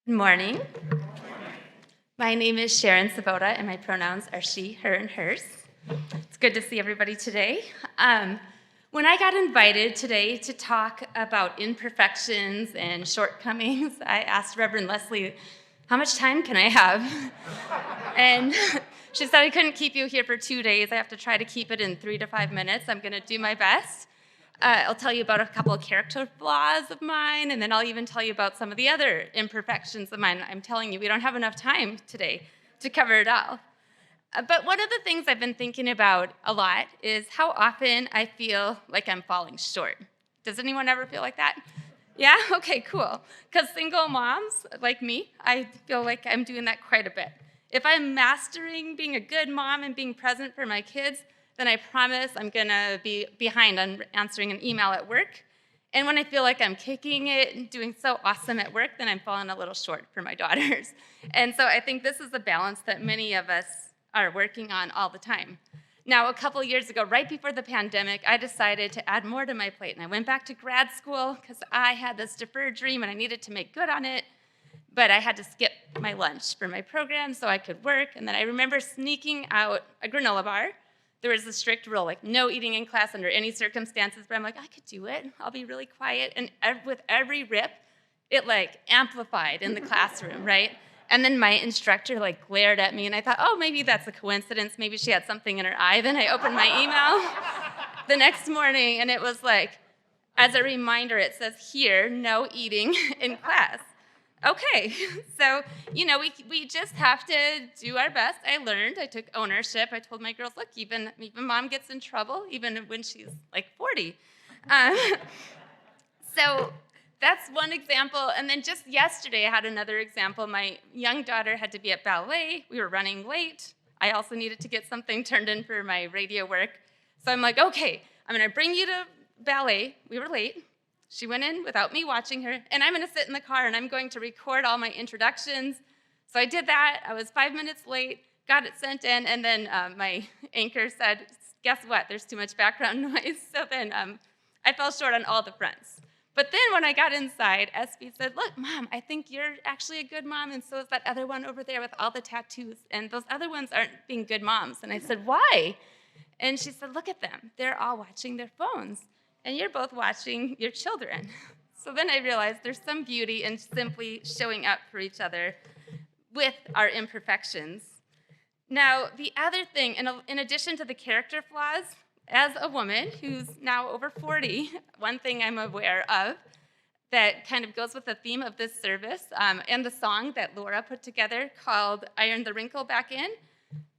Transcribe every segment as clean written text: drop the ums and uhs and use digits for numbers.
Good morning. My name is Sharon Sobotta, and my pronouns are she, her, and hers. It's good to see everybody today. When I got invited today to talk about imperfections and shortcomings, I asked Reverend Leslie, how much time can I have? And she said, I couldn't keep you here for 2 days. I have to try to keep it in 3 to 5 minutes. I'm going to do my best. I'll tell you about a couple of character flaws of mine, and then I'll even tell you about some of the other imperfections of mine. I'm telling you, we don't have enough time today to cover it all. But one of the things I've been thinking about a lot is how often I feel like I'm falling short. Does anyone ever feel like that? Yeah? Okay, cool. Because single moms like me, I feel like I'm doing that quite a bit. If I'm mastering being a good mom and being present for my kids, then I promise I'm going to be behind on answering an email at work. And when I feel like I'm kicking it and doing so awesome at work, then I'm falling a little short for my daughters. And so I think this is a balance that many of us are working on all the time. Now, a couple years ago, right before the pandemic, I decided to add more to my plate. And I went back to grad school because I had this deferred dream and I needed to make good on it. But I had to skip my lunch for my program so I could work. And then I remember sneaking out a granola bar. There was a strict rule, like no eating in class under any circumstances, but I'm like, I could do it. I'll be really quiet. And with every rip, it like amplified in the classroom, right? And then my instructor like glared at me and I thought, oh, maybe that's a coincidence. Maybe she had something in her eye. Then I opened my email the next morning and it was like, as a reminder, it says here, no eating in class. Okay, so, we just have to do our best. I took ownership. I told my girls, look, even mom gets in trouble, even when she's like 40. So that's one example. And then just yesterday, I had another example. My young daughter had to be at ballet. We were running late. I also needed to get something turned in for my radio work. So I'm like, okay, I'm going to bring you to ballet. We were late. She went in without me watching her, and I'm going to sit in the car, and I'm going to record all my introductions. So I did that. I was 5 minutes late, got it sent in, and then my anchor said, guess what? There's too much background noise. So then I fell short on all the fronts. But then when I got inside, SB said, look, Mom, I think you're actually a good mom, and so is that other one over there with all the tattoos, and those other ones aren't being good moms. And I said, why? And she said, look at them. They're all watching their phones. And you're both watching your children. So then I realized there's some beauty in simply showing up for each other with our imperfections. Now, the other thing, in addition to the character flaws, as a woman who's now over 40, one thing I'm aware of that kind of goes with the theme of this service and the song that Laura put together called Iron the Wrinkle Back In,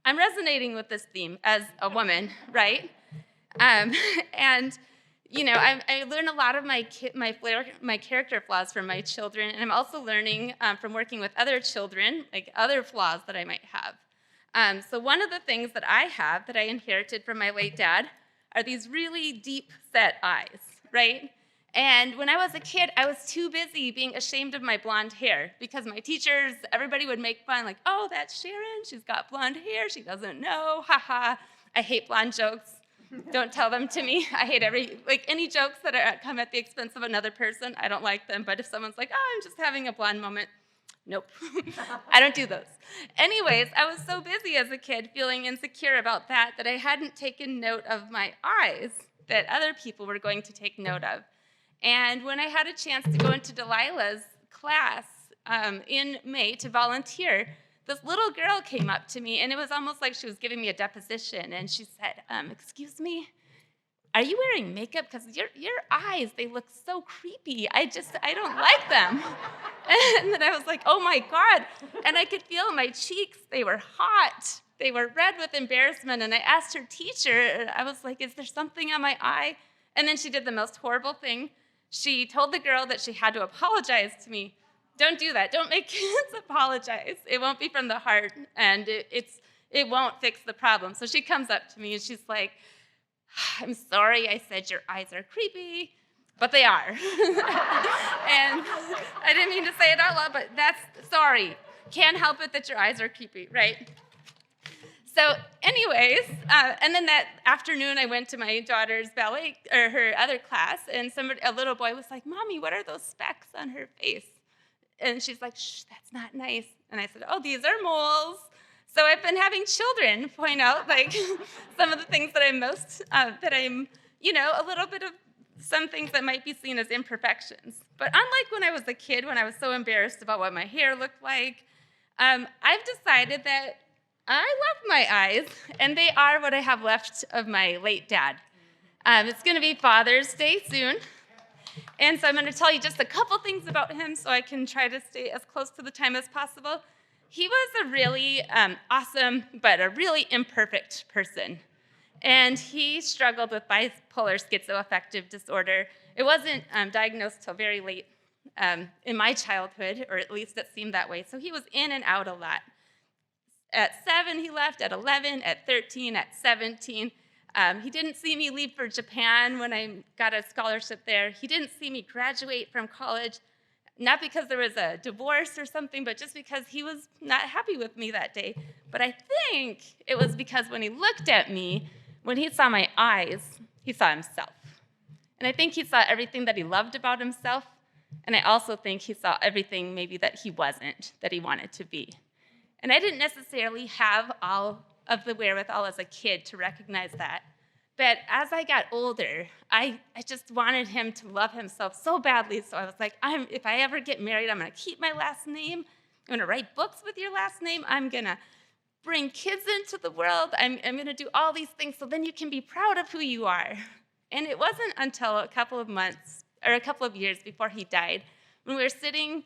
I'm resonating with this theme as a woman, right? I learn a lot of my character flaws from my children, and I'm also learning from working with other children, like other flaws that I might have. So one of the things that I have that I inherited from my late dad are these really deep-set eyes, right? And when I was a kid, I was too busy being ashamed of my blonde hair because my teachers, everybody would make fun, like, oh, that's Sharon, she's got blonde hair, she doesn't know, haha. I hate blonde jokes. Don't tell them to me. I hate any jokes that come at the expense of another person. I don't like them. But if someone's like, oh, I'm just having a blonde moment, nope. I don't do those. Anyways, I was so busy as a kid feeling insecure about that I hadn't taken note of my eyes that other people were going to take note of. And when I had a chance to go into Delilah's class in May to volunteer, this little girl came up to me, and it was almost like she was giving me a deposition, and she said, excuse me, are you wearing makeup? Because your eyes, they look so creepy. I don't like them. And then I was like, oh, my God. And I could feel my cheeks. They were hot. They were red with embarrassment, and I asked her teacher, I was like, is there something on my eye? And then she did the most horrible thing. She told the girl that she had to apologize to me. Don't do that. Don't make kids apologize. It won't be from the heart, and it won't fix the problem. So she comes up to me, and she's like, I'm sorry I said your eyes are creepy, but they are. And I didn't mean to say it out loud, but sorry. Can't help it that your eyes are creepy, right? So anyways, and then that afternoon I went to my daughter's ballet, or her other class, and a little boy was like, Mommy, what are those specks on her face? And she's like, shh, that's not nice. And I said, oh, these are moles. So I've been having children point out like some of the things that I'm a little bit of some things that might be seen as imperfections. But unlike when I was a kid, when I was so embarrassed about what my hair looked like, I've decided that I love my eyes, and they are what I have left of my late dad. It's going to be Father's Day soon, and so I'm going to tell you just a couple things about him so I can try to stay as close to the time as possible. He was a really awesome, but a really imperfect person. And he struggled with bipolar schizoaffective disorder. It wasn't diagnosed till very late in my childhood, or at least it seemed that way. So he was in and out a lot. At 7, he left. At 11, at 13, at 17. He didn't see me leave for Japan when I got a scholarship there. He didn't see me graduate from college, not because there was a divorce or something, but just because he was not happy with me that day. But I think it was because when he looked at me, when he saw my eyes, he saw himself. And I think he saw everything that he loved about himself, and I also think he saw everything maybe that he wasn't, that he wanted to be. And I didn't necessarily have all of the wherewithal as a kid to recognize that. But as I got older, I just wanted him to love himself so badly. So I was like, if I ever get married, I'm going to keep my last name. I'm going to write books with your last name. I'm going to bring kids into the world. I'm going to do all these things so then you can be proud of who you are. And it wasn't until a couple of months or a couple of years before he died when we were sitting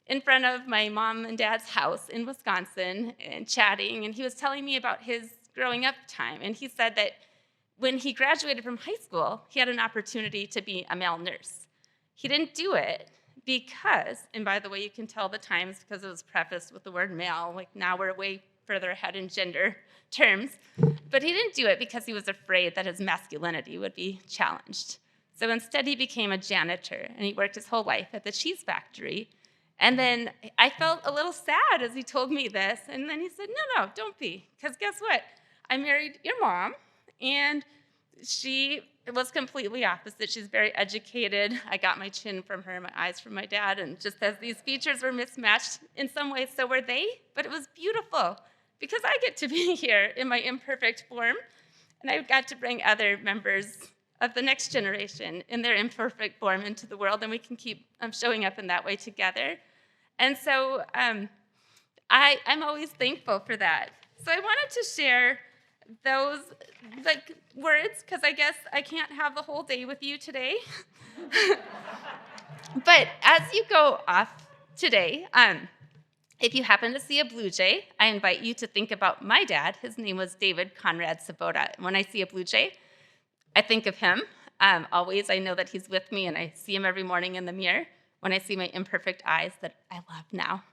in front of my mom and dad's house in Wisconsin and chatting, and he was telling me about his growing up time. And he said that when he graduated from high school, he had an opportunity to be a male nurse. He didn't do it because, and by the way, you can tell the times because it was prefaced with the word male, like now we're way further ahead in gender terms, but he didn't do it because he was afraid that his masculinity would be challenged. So instead, he became a janitor, and he worked his whole life at the cheese factory. And then I felt a little sad as he told me this, and then he said, no, don't be, because guess what? I married your mom, and she was completely opposite. She's very educated. I got my chin from her, my eyes from my dad, and just as these features were mismatched in some ways, so were they, but it was beautiful because I get to be here in my imperfect form, and I got to bring other members of the next generation in their imperfect form into the world, and we can keep showing up in that way together. And so I'm always thankful for that. So I wanted to share those words, because I guess I can't have the whole day with you today. But as you go off today, if you happen to see a blue jay, I invite you to think about my dad. His name was David Conrad Sobotta. And when I see a blue jay, I think of him always. I know that he's with me, and I see him every morning in the mirror when I see my imperfect eyes that I love now.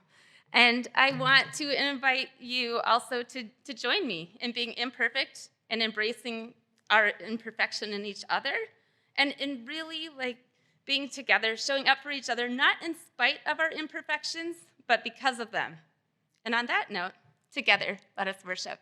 And I want to invite you also to join me in being imperfect and embracing our imperfection in each other, and in really being together, showing up for each other, not in spite of our imperfections, but because of them. And on that note, together, let us worship.